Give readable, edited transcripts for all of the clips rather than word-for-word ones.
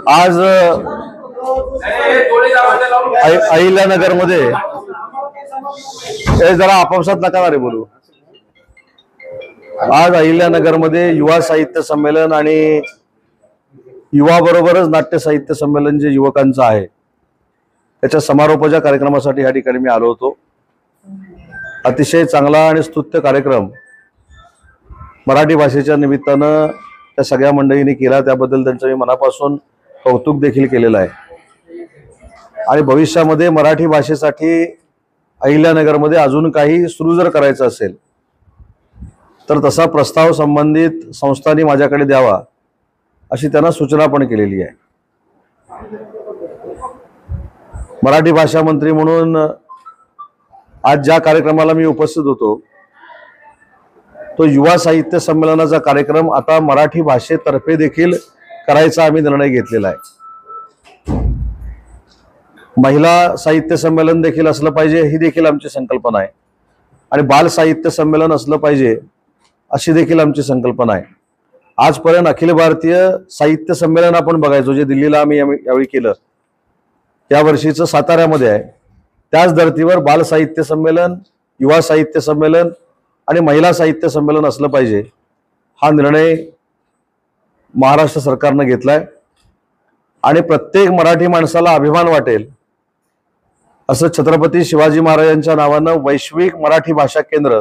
आज अहिल्यानगर मध्ये जरा आपापसात नका रे बोलू। आज अहिल्यानगर मध्ये युवा साहित्य संमेलन आणि युवा बरोबरच नाट्य साहित्य संमेलन जे युवकांचं आहे त्याच्या समारोपाच्या कार्यक्रमासाठी या ठिकाणी मी आलो होतो। अतिशय चांगला आणि स्तुत्य कार्यक्रम मराठी भाषेच्या निमित्तानं त्या सगळ्या मंडळींनी केला, त्याबद्दल त्यांचं मी मनापासून कौतुक देखील केलेलं आहे। आणि भविष्यामध्ये मराठी भाषेसाठी अहिल्यानगरमध्ये अजून काही सुरू जर करायचं असेल तर तसा प्रस्ताव संबंधित संस्थांनी माझ्याकडे द्यावा अशी त्यांना सूचना पण केलेली आहे। मराठी भाषा मंत्री म्हणून आज ज्या कार्यक्रमाला मी उपस्थित होतो तो युवा साहित्य संमेलनाचा कार्यक्रम आता मराठी भाषेतर्फे देखील करायचा आम्ही निर्णय घेतलेला आहे। महिला साहित्य संमेलन देखील असलं पाहिजे ही देखील आमची संकल्पना आहे आणि बाल साहित्य संमेलन असलं पाहिजे अशी देखील आमची संकल्पना आहे। आजपर्यंत अखिल भारतीय साहित्य संमेलन आपण बघायचो जे दिल्लीला आम्ही यावेळी केलं, या वर्षीचं साताऱ्यामध्ये आहे। त्याच धर्तीवर बाल साहित्य संमेलन, युवा साहित्य संमेलन आणि महिला साहित्य संमेलन असलं पाहिजे हा निर्णय महाराष्ट्र सरकारने घेतलाय आणि प्रत्येक मराठी माणसाला अभिमान वाटेल असं छत्रपती शिवाजी महाराजांच्या नावानं वैश्विक मराठी भाषा केंद्र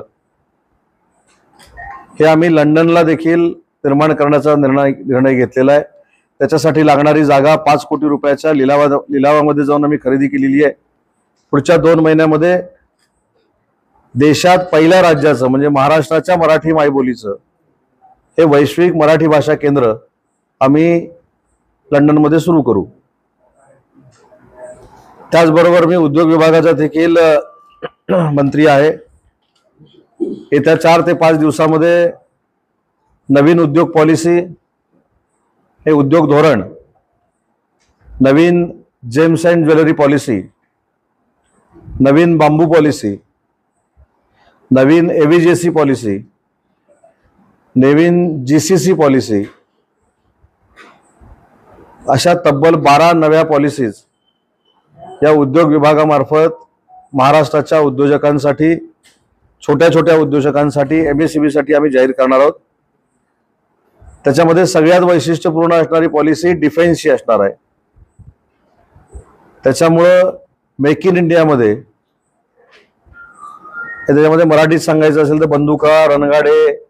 हे आम्ही लंडनला देखील निर्माण करण्याचा निर्णय घेतलेला आहे। त्याच्यासाठी लागणारी जागा 5 कोटी रुपयाच्या लिलावामध्ये जाऊन आम्ही खरेदी केलेली आहे। पुढच्या 2 महिन्यामध्ये देशात पहिल्या राज्याचं म्हणजे महाराष्ट्राच्या मराठी मायबोलीचं हे वैश्विक मराठी भाषा केंद्र आम्ही लंडनमध्ये सुरू करू। त्याचबरोबर मी उद्योग विभागाचा देखील मंत्री आहे। येत्या 4 ते 5 दिवसामध्ये नवीन उद्योग पॉलिसी, हे उद्योग धोरण, नवीन जेम्स अँड ज्वेलरी पॉलिसी, नवीन बांबू पॉलिसी, नवीन एव्हीजेसी पॉलिसी, नवीन जीसीसी पॉलिसी अशा तब्बल 12 नव्या पॉलिसीज या उद्योग विभागामार्फत महाराष्ट्राच्या उद्योजकांसाठी, छोट्या छोट्या उद्योजकांसाठी, एमएसएमई साठी आम्ही जाहीर करणार आहोत। त्याच्यामध्ये सगळ्यात वैशिष्ट्यपूर्ण असणारी पॉलिसी डिफेन्सची असणार आहे। त्याच्यामुळं मेक इन इंडियामध्ये त्याच्यामध्ये मराठीत सांगायचं असेल तर बंदुका, रणगाडे,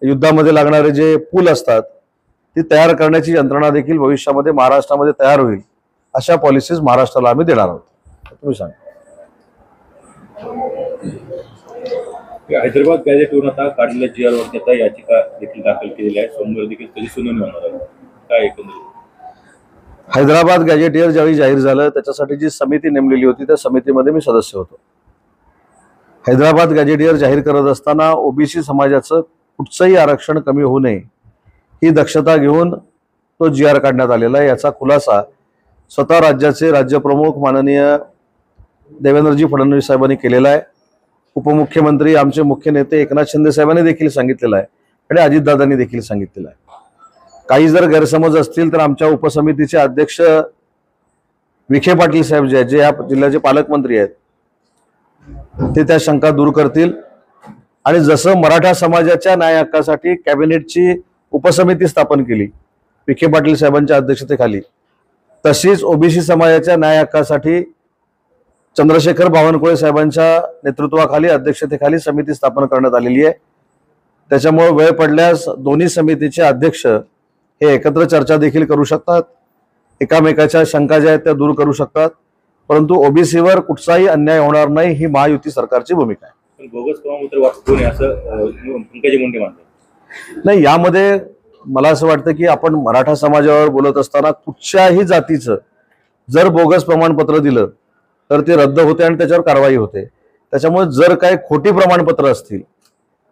युद्धामध्ये लागणारे जे पूल असतात ती तयार करण्याची यंत्रणा देखील भविष्यामध्ये महाराष्ट्रामध्ये तयार होईल अशा पॉलिसीज महाराष्ट्राला आम्ही देणार आहोत। तुम्ही सांगा। हैदराबाद गॅझेटवरून आता काढलेल्या GR वरती आता याचिका देखील दाखल केलेली आहे। सोमवार देखील त्याची सुनावणी होणार आहे। काय एकंदरीत हैदराबाद गॅझेटियर ज्यावेळी जाहीर झालं त्याच्यासाठी जी समिती नेमलेली होती त्या समितीमध्ये मी सदस्य होतो। हैदराबाद गॅझेटियर जाहीर करत असताना ओबीसी समाजाचं कुठचंही आरक्षण कमी होऊ नये ही दक्षता घेऊन तो GR काढण्यात आलेला आहे। याचा खुलासा स्वतः राज्याचे राज्यप्रमुख माननीय देवेंद्रजी फडणवीस साहेबांनी केलेला आहे। उपमुख्यमंत्री आमचे मुख्य नेते एकनाथ शिंदे साहेबांनी देखील सांगितलेलं आहे आणि अजितदादांनी देखील सांगितलेलं आहे। काही जर गैरसमज असतील तर आमच्या उपसमितीचे अध्यक्ष विखे पाटील साहेब जे आहेत, जे या जिल्ह्याचे पालकमंत्री आहेत, ते त्या शंका दूर करतील आणि जसं मराठा समाजाच्या न्याय हक्कासाठी कॅबिनेटची उपसमिती स्थापन केली विखे पाटील साहेबांच्या अध्यक्षतेखाली, तशीच ओबीसी समाजाच्या न्याय हक्कासाठी चंद्रशेखर बावनकुळे साहेबांच्या नेतृत्वाखाली अध्यक्षतेखाली समिती स्थापन करण्यात आलेली आहे। त्याच्यामुळे वेळ पडल्यास दोन्ही समितीचे अध्यक्ष हे एकत्र चर्चा देखील करू शकतात, एकामेकाच्या शंका ज्या आहेत त्या दूर करू शकतात, परंतु ओबीसीवर कुठचाही अन्याय होणार नाही ही महायुती सरकारची भूमिका आहे। बोगस प्रमाणपत्र वाटतो असं पंकजा मुंडे म्हणतात। नाही, यामध्ये मला असं वाटतं की आपण मराठा समाजावर बोलत असताना कुठच्याही जातीचं जर बोगस प्रमाणपत्र दिलं तर ते रद्द होते आणि त्याच्यावर कारवाई होते। त्याच्यामुळे जर काही खोटी प्रमाणपत्र असतील,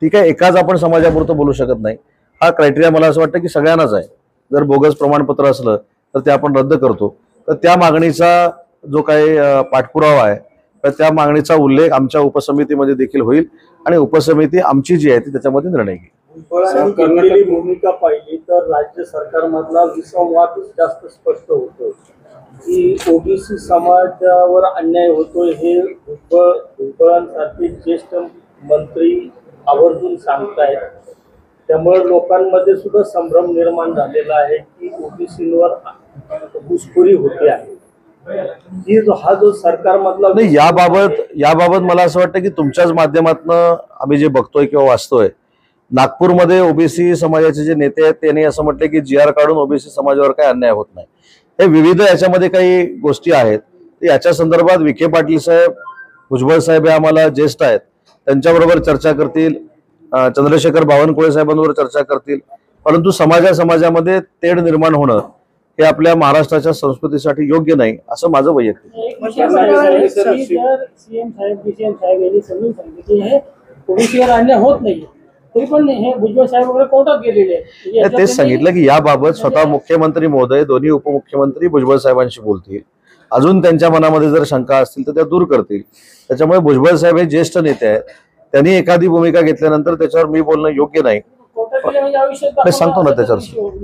ठीक आहे, एकाच आपण समाजापुरतं बोलू शकत नाही। हा क्रायटेरिया मला असं वाटतं की सगळ्यांनाच आहे। जर बोगस प्रमाणपत्र असलं तर ते आपण रद्द करतो। तर त्या मागणीचा जो काही पाठपुरावा आहे तर त्या मागणीचा उल्लेख आमच्या उपसमितीमध्ये देखील होईल आणि उपसमिती आमची जी आहे ती त्याच्यामध्ये निर्णय घेईल। भुजबळांनी घेतलेली भूमिका पाहिली तर राज्य सरकारमधला विसंवादच जास्त स्पष्ट होतो की ओबीसी समाजावर अन्याय होतोय हे भुजबळांसारखे ज्येष्ठ मंत्री आवर्जून सांगतायत. त्यामुळे लोकांमध्ये सुद्धा संभ्रम निर्माण झालेला आहे की ओबीसीवर घुसखोरी होते आहे. हा जो सरकारमधला नाही, याबाबत मला असं वाटतं की तुमच्याच माध्यमातून आम्ही जे बघतोय किंवा वाचतोय, नागपूरमध्ये ओबीसी समाजाचे जे नेते आहेत त्यांनी असं म्हटलं की GR काढून ओबीसी समाजावर काही अन्याय होत नाही. हे विविध याच्यामध्ये काही गोष्टी आहेत. याच्या संदर्भात विखे पाटील साहेब, भुजबळ साहेब हे आम्हाला ज्येष्ठ आहेत, त्यांच्याबरोबर चर्चा करतील, चंद्रशेखर बावनकुळे साहेबांबरोबर चर्चा करतील. परंतु समाजामध्ये तेढ निर्माण होणं हे आपल्या महाराष्ट्राच्या संस्कृतीसाठी योग्य नाही असं माझं वैयक्तिक. सीएम साहेब यांनी समजून सांगितले की हे ओबीसीवर अन्याय होत नाही, तरी पण हे भुजबळ साहेब वगैरे कोर्टात गेलेले आहेत. तेच सांगितलं की याबाबत स्वतः मुख्यमंत्री महोदय, दोन्ही उपमुख्यमंत्री भुजबळ साहेबांशी बोलतील. अजून त्यांच्या मनामध्ये जर शंका असतील तर त्या दूर करतील. त्याच्यामुळे भुजबळ साहेब हे ज्येष्ठ नेते आहेत, त्यांनी एखादी भूमिका घेतल्यानंतर त्याच्यावर मी बोलणं योग्य नाही. मी सांगतो ना त्याच्यावर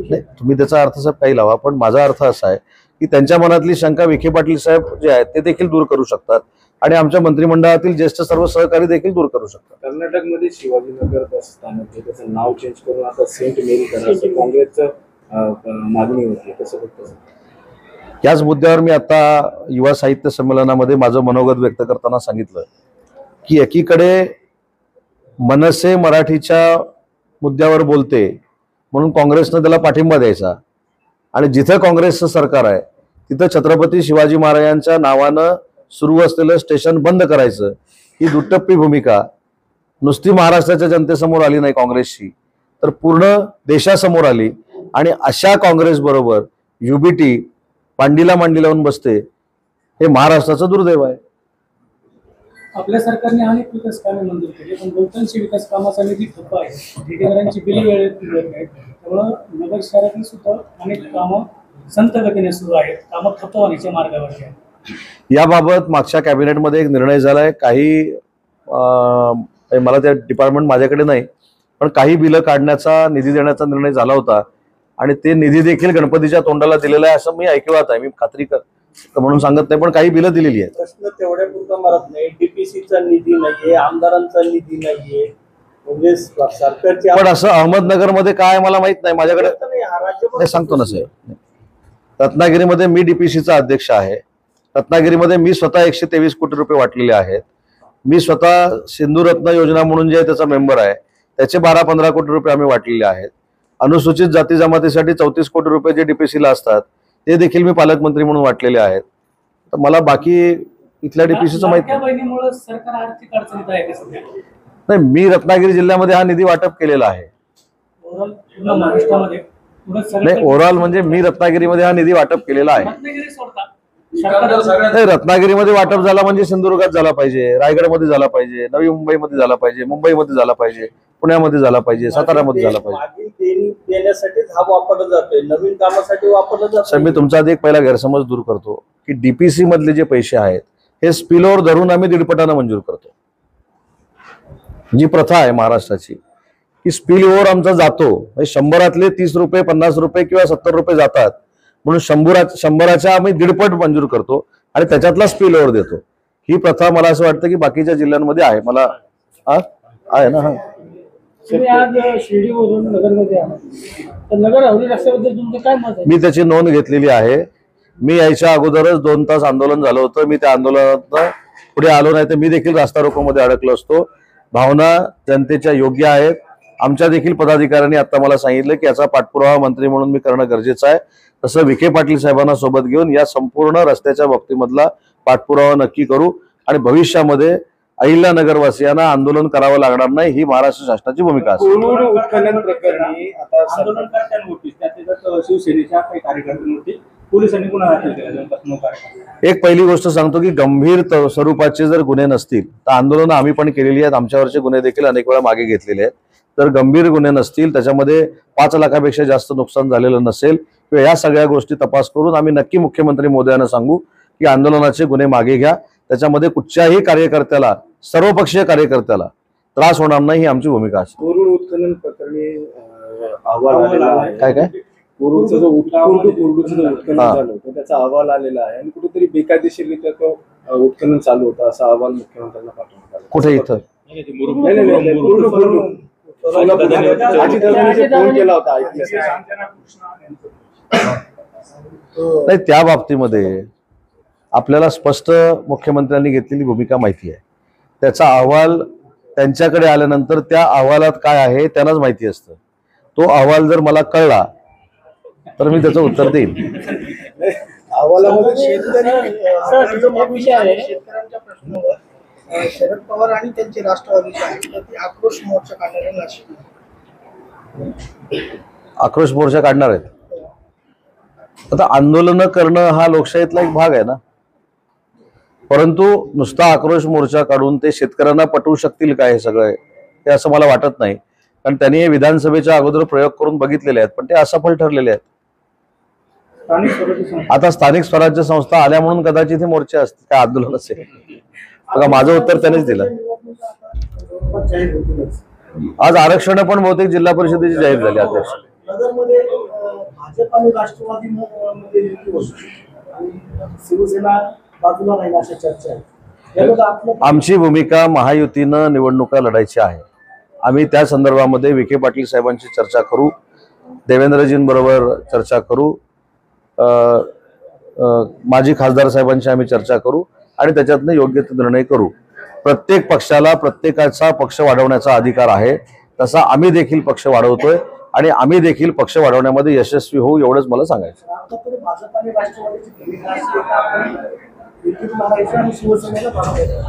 नाही, तुम्ही त्याचा अर्थ साहेब काही लावा, पण माझा अर्थ असा आहे की त्यांच्या मनातली शंका विखे पाटील साहेब जे आहेत ते देखील दूर करू शकतात आणि आमच्या मंत्रिमंडळातील ज्येष्ठ सर्व सहकारी देखील दूर करू शकतात. कर्नाटकमध्ये शिवाजीनगर बस स्थानक आहे, त्याचं नाव चेंज करून आता सेंट मेरी करायचं काँग्रेसचं मागणी होती, कसं बघतं? याच मुद्द्यावर मी आता युवा साहित्य संमेलनामध्ये माझं मनोगत व्यक्त करताना सांगितलं की एकीकडे मनसे मराठीच्या मुद्द्यावर बोलते म्हणून काँग्रेसनं त्याला पाठिंबा द्यायचा आणि जिथं काँग्रेसचं सरकार आहे तिथं छत्रपती शिवाजी महाराजांच्या नावानं सुरू असलेलं स्टेशन बंद करायचं, ही दुटप्पी भूमिका नुसती महाराष्ट्राच्या जनतेसमोर आली नाही काँग्रेसची, तर पूर्ण देशासमोर आली. आणि अशा काँग्रेस बरोबर युबीटी पांडीला मांडी लावून बसते, हे महाराष्ट्राचं दुर्दैव आहे. आपल्या सरकारने अनेक विकास कामे मंजूर केली, पण बहुतांश विकास कामाचा निधी ठप्प आहे. ठेकेदारांची बिले वेळेत मिळत नाहीत. त्यामुळं नगर शहरातील सुद्धा अनेक कामं संत गतीने सुरू आहेत. कामं ठप्प होण्याच्या मार्गावर आहेत. याबाबत मागच्या कॅबिनेटमध्ये एक निर्णय झालाय. काही मला त्या डिपार्टमेंट माझ्याकडे नाही, पण काही बिलं काढण्याचा, निधी देण्याचा निर्णय झाला होता आणि ते निधी देखील गणपतीच्या तोंडाला दिलेला आहे असं मी ऐकवत आहे. मी खात्री म्हणून सांगत नाही, पण काही बिलं दिलेली आहेत. प्रश्न तेवढ्यापुरता मरत नाही. डीपीसीचा निधी नाहीये, आमदारांचा निधी नाहीये, म्हणजे सरकारची. पण असं अहमदनगरमध्ये काय मला माहित नाही, माझ्याकडे सांगतो ना साहेब. रत्नागिरीमध्ये मी डीपीसीचा अध्यक्ष आहे. रत्नागिरीमध्ये मी स्वतः 123 कोटी रुपये वाटलेले आहेत. मी स्वतः सिंधू रत्न योजना म्हणून जे त्याचा मेंबर आहे, त्याचे 12-15 कोटी रुपये आम्ही वाटलेले आहेत. अनुसूचित जाती जमातीसाठी 34 कोटी रुपये जे डीपीसीला असतात ते देखील मी पालकमंत्री म्हणून वाटलेले आहेत. तर मला बाकी इथल्या डीपीसीचं माहित बहिणीमुळे सरकार आर्थिक अडचणीत आहे का सध्या? नाही, मी रत्नागिरी जिल्ह्यामध्ये हा निधी वाटप केलेला आहे. नाही, ओव्हरऑल म्हणजे मी रत्नागिरीमध्ये हा निधी वाटप केलेला आहे. नाही, रत्नागिरीमध्ये वाटप झाला म्हणजे सिंधुदुर्गात झाला पाहिजे, रायगडमध्ये झाला पाहिजे, नवी मुंबईमध्ये झाला पाहिजे, मुंबईमध्ये झाला पाहिजे, पुण्यामध्ये झाला पाहिजे, साताऱ्यामध्ये झाला पाहिजे. देण्यासाठीच हा वापरला जातोय, नवीन कामासाठी वापरला जातो. सर, मी तुमचा आधी एक पहिला गैरसमज दूर करतो की डीपीसी मधले जे पैसे आहेत हे स्पिलओव्हर धरून आम्ही 1.5 मंजूर करतो. जी प्रथा आहे महाराष्ट्राची की स्पिलओव्हर आमचा जातो, 100रातले 30 रुपये, 50 रुपये किंवा 70 रुपये जातात म्हणून 100च्या आम्ही 1.5 मंजूर करतो आणि त्याच्यातला स्पिलओव्हर देतो. ही प्रथा मला असं वाटतं की बाकीच्या जिल्ह्यांमध्ये आहे. मला आहे ना. हा, तुम्ही आज शिर्डीवरून नगरमध्ये आहात, तर नगर हवेली रस्त्याबद्दल तुमचं काय मत आहे? मी त्याची नोंद घेतलेली आहे. मी यायच्या अगोदरच 2 तास आंदोलन झालं होतं. मी त्या आंदोलनात पुढे आलो नाही तर मी देखील रास्ता रोकोमध्ये अडकलो असतो. भावना जनतेच्या योग्य आहेत. आमच्या देखील पदाधिकाऱ्यांनी आता मला सांगितलं की याचा पाठपुरावा मंत्री म्हणून मी करणं गरजेचं आहे. तसं विखे पाटील साहेबांना सोबत घेऊन या संपूर्ण रस्त्याच्या बाबतीमधला पाठपुरावा नक्की करू आणि भविष्यामध्ये अहिल्यानगरवासियांना आंदोलन करावं लागणार नाही, ही महाराष्ट्र शासनाची भूमिका असेल. कोळूर उत्खनन प्रकरणी आता आंदोलनकर्त्यांवरती त्यात शिवसेनेच्या काही कार्यकर्त्यांवरती पोलिसांनी गुन्हा दाखल केला. एक पहिली गोष्ट सांगतो की गंभीर स्वरूपाचे जर गुन्हे नसतील तर आंदोलनं आम्ही पण केलेली आहेत. आमच्यावरचे गुन्हे देखील अनेक वेळा मागे घेतलेले आहेत. जर गंभीर गुन्हे नसतील, त्याच्यामध्ये 5 लाखापेक्षा जास्त नुकसान झालेलं नसेल किंवा या सगळ्या गोष्टी तपास करून आम्ही नक्की मुख्यमंत्री महोदयांना सांगू की आंदोलनाचे गुन्हे मागे घ्या. त्याच्यामध्ये कुठच्याही कार्यकर्त्याला, सर्वपक्षीय कार्यकर्त्याला त्रास होणार नाही ही आमची भूमिका असेल. कोरुड उत्खनन प्रकरणी अहवाल आलेला आहे. काय कोरुडचं जो कोरुडचं जो उत्खनन झालं होतं त्याचा अहवाल आलेला आहे आणि कुठेतरी बेकायदेशीररित्या तो उत्खनन चालू होता असा अहवाल मुख्यमंत्र्यांना पाठवण्यात आला. कुठे इथं नाही, अजितदादांनी फोन केला होता नाही, त्या बाबतीमध्ये आपल्याला स्पष्ट मुख्यमंत्र्यांनी घेतलेली भूमिका माहिती आहे. त्याचा अहवाल त्यांच्याकडे आल्यानंतर त्या अहवालात काय आहे त्यांनाच माहिती असतं. तो अहवाल जर मला कळला तर मी त्याचं उत्तर देईन. अहवालामध्ये शेतकऱ्यांच्या प्रश्नावर शरद पवार आणि त्यांचे राष्ट्रवादीचे आहेत तर ते आक्रोश मोर्चा काढणार आहे नाशिक. आक्रोश मोर्चा काढणार आहेत. आता आंदोलन करणं हा लोकशाहीतला एक भाग आहे ना, परंतु नुसता आक्रोश मोर्चा काढून ते शेतकऱ्यांना पटवू शकतील काय हे सगळं हे असं मला वाटत नाही. कारण त्यांनी हे विधानसभेच्या अगोदर प्रयोग करून बघितलेले आहेत पण ते असफल ठरलेले आहेत. आता स्थानिक स्वराज्य संस्था आल्या म्हणून कदाचित हे मोर्चे असतील काय आंदोलन असेल. बघा माझं उत्तर त्यांनीच दिलं. आज आरक्षण पण बहुतेक जिल्हा परिषदेची जाहीर झाली. अध्यक्ष नगरमध्ये भाजप आणि राष्ट्रवादी मध्ये युती होती आणि शिवसेना बाजूला राहील अशा चर्चा आहे. आमची भूमिका महायुतीनं निवडणुका लढायची आहे. आम्ही त्या संदर्भामध्ये विखे पाटील साहेबांची चर्चा करू, देवेंद्रजींबरोबर चर्चा करू, माजी खासदार साहेबांची आम्ही चर्चा करू आणि त्याच्यातनं योग्य ते निर्णय करू. प्रत्येक पक्षाला प्रत्येकाचा पक्ष वाढवण्याचा अधिकार आहे, तसा आम्ही देखील पक्ष वाढवतोय आणि आम्ही देखील पक्ष वाढवण्यामध्ये यशस्वी होऊ एवढंच मला सांगायचं. भाजप आणि राष्ट्रवादीची भूमिका अशी आहे की आपण युतीत लढायचं आणि शिवसेनेला पाठवायचं.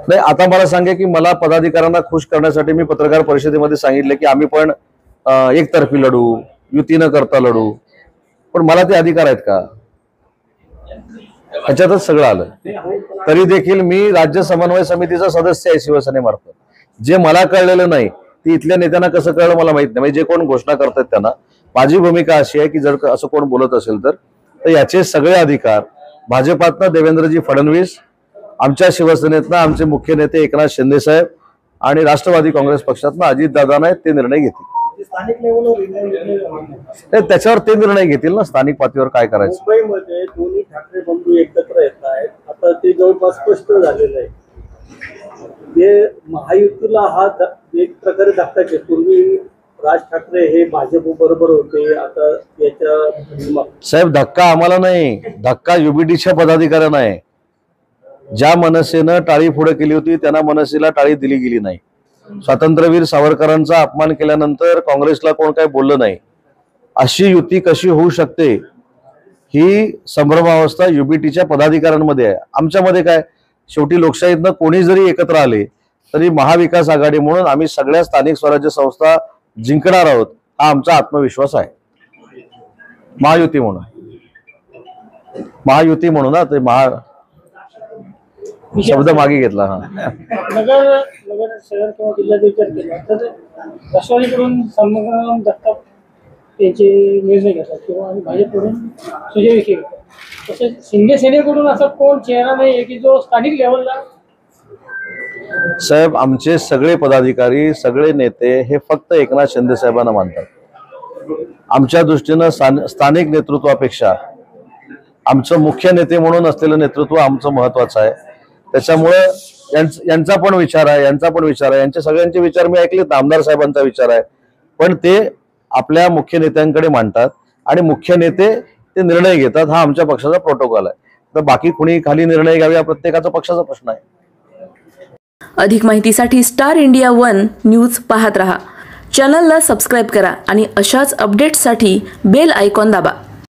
नाही, आता मला सांगा की मला पदाधिकाऱ्यांना खुश करण्यासाठी मी पत्रकार परिषदेमध्ये सांगितलं की आम्ही पण एकतर्फी लढू, युती न करता लढू, पण मला ते अधिकार आहेत का? ह्याच्यातच सगळं आलं. तरी देखील मी राज्य समन्वय समितीचा सदस्य आहे शिवसेनेमार्फत. जे मला कळलेलं नाही ती इथल्या नेत्यांना कसं कळलं मला माहित नाही. म्हणजे जे कोण घोषणा करतात त्यांना माझी भूमिका अशी आहे की जर असं कोण बोलत असेल तर याचे सगळे अधिकार भाजपातनं देवेंद्रजी फडणवीस, आमच्या शिवसेनेतनं आमचे मुख्य नेते एकनाथ शिंदे साहेब आणि राष्ट्रवादी काँग्रेस पक्षातनं अजितदादा आहेत ते निर्णय घेतील. स्थानिक लेवलवर त्याच्यावर ते निर्णय घेतील ना स्थानिक पातळीवर काय करायचं. मुंबईमध्ये दोन्ही ठाकरे बंधू एकत्र येत आहेत. आता ते जवळपास स्पष्ट झालेलं आहे. जे महायुतीला हा एक प्रकारे धक्काचे. पूर्वी राज ठाकरे हे भाजप बरोबर होते, आता याच्या साहेब धक्का आम्हाला नाही, धक्का युबीटीच्या पदाधिकाऱ्यांना आहे. ज्या मनसेनं टाळी पुढे केली होती त्यांना मनसेला टाळी दिली गेली नाही. स्वातंत्र्यवीर सावरकरांचा अपमान केल्यानंतर काँग्रेसला कोण काय बोललं नाही. अशी युती कशी होऊ शकते ही संभ्रमावस्था युबीटीच्या पदाधिकाऱ्यांमध्ये आहे. आमच्यामध्ये काय, शेवटी लोकशाहीतनं कोणी जरी एकत्र आले तरी महाविकास आघाडी म्हणून आम्ही सगळ्या स्थानिक स्वराज्य संस्था जिंकणार आहोत हा आमचा आत्मविश्वास आहे. महायुती म्हणून ना ते शब्द मागे घेतला. नगर शहर किंवा जिल्ह्यात विचार केला तर राष्ट्रवादीकडून संग्राम जगताप यांचे निर्णय घेतात किंवा आणि भाजपकडून सुजय विखे घेतात. तसेच शिंदे सेनेकडून असा कोण चेहरा नाही आहे की जो स्थानिक लेवलला. साहेब आमचे सगळे पदाधिकारी सगळे नेते हे फक्त एकनाथ शिंदे साहेबांना मानतात. आमच्या दृष्टीनं स्थानिक नेतृत्वापेक्षा आमचं मुख्य नेते म्हणून असलेलं नेतृत्व आमचं महत्वाचं आहे. त्याच्यामुळे यांचा पण विचार आहे, यांचा पण विचार आहे, यांचे सगळ्यांचे विचार मी ऐकलेत. आमदार साहेबांचा विचार आहे पण ते आपल्या मुख्य नेत्यांकडे मांडतात आणि मुख्य नेते ते निर्णय घेतात. हा आमच्या पक्षाचा प्रोटोकॉल आहे. तर बाकी कुणी खाली निर्णय घ्यावे हा प्रत्येकाचा पक्षाचा प्रश्न आहे. अधिक माहितीसाठी स्टार इंडिया 1 न्यूज पाहत रहा. चॅनलला सबस्क्राईब करा आणि अशाच अपडेट्ससाठी बेल आयकॉन दाबा.